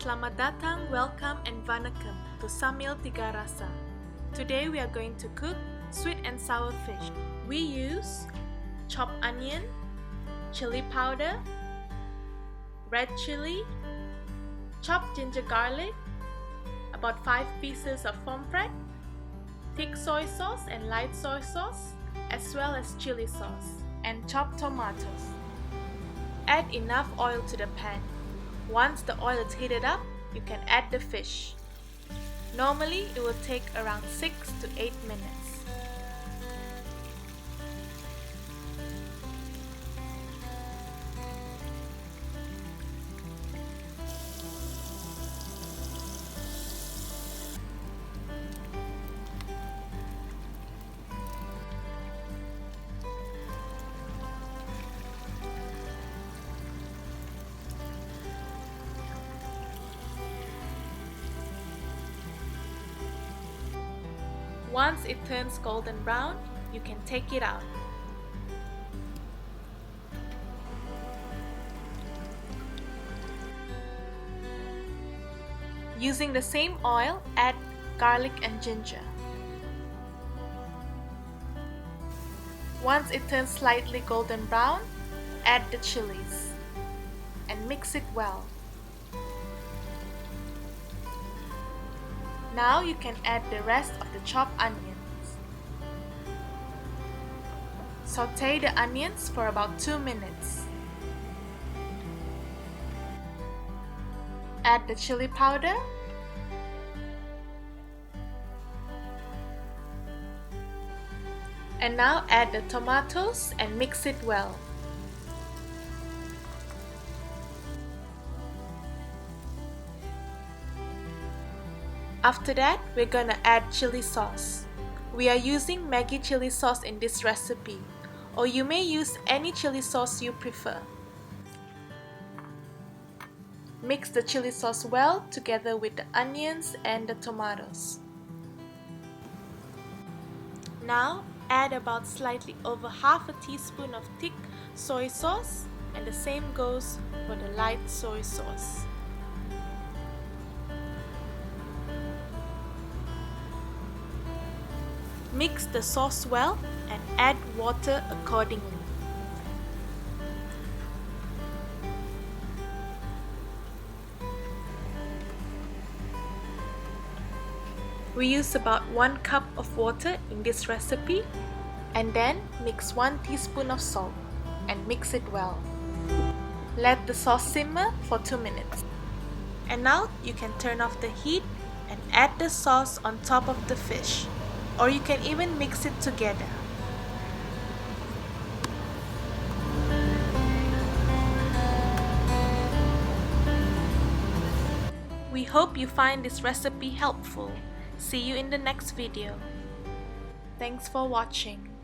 Selamat datang, welcome and vanakkam to Samayal 3rasa. Today we are going to cook sweet and sour fish. We use chopped onion, chili powder, red chili, chopped ginger garlic, about 5 pieces of pomfret, thick soy sauce and light soy sauce, as well as chili sauce, and chopped tomatoes. Add enough oil to the pan. Once the oil is heated up, you can add the fish. Normally, it will take around 6 to 8 minutes. Once it turns golden brown, you can take it out. Using the same oil, add garlic and ginger. Once it turns slightly golden brown, add the chilies and mix it well. Now you can add the rest of the chopped onions. Saute the onions for about 2 minutes. Add the chili powder, and now add the tomatoes and mix it well. After that, we're gonna add chili sauce. We are using Maggie Chilli Sauce in this recipe, or you may use any chili sauce you prefer. Mix the chili sauce well together with the onions and the tomatoes. Now, add about slightly over half a teaspoon of thick soy sauce, and the same goes for the light soy sauce. Mix the sauce well and add water accordingly. We use about 1 cup of water in this recipe, and then mix 1 teaspoon of salt and mix it well. Let the sauce simmer for 2 minutes. And now you can turn off the heat and add the sauce on top of the fish, or you can even mix it together. We hope you find this recipe helpful. See you in the next video. Thanks for watching.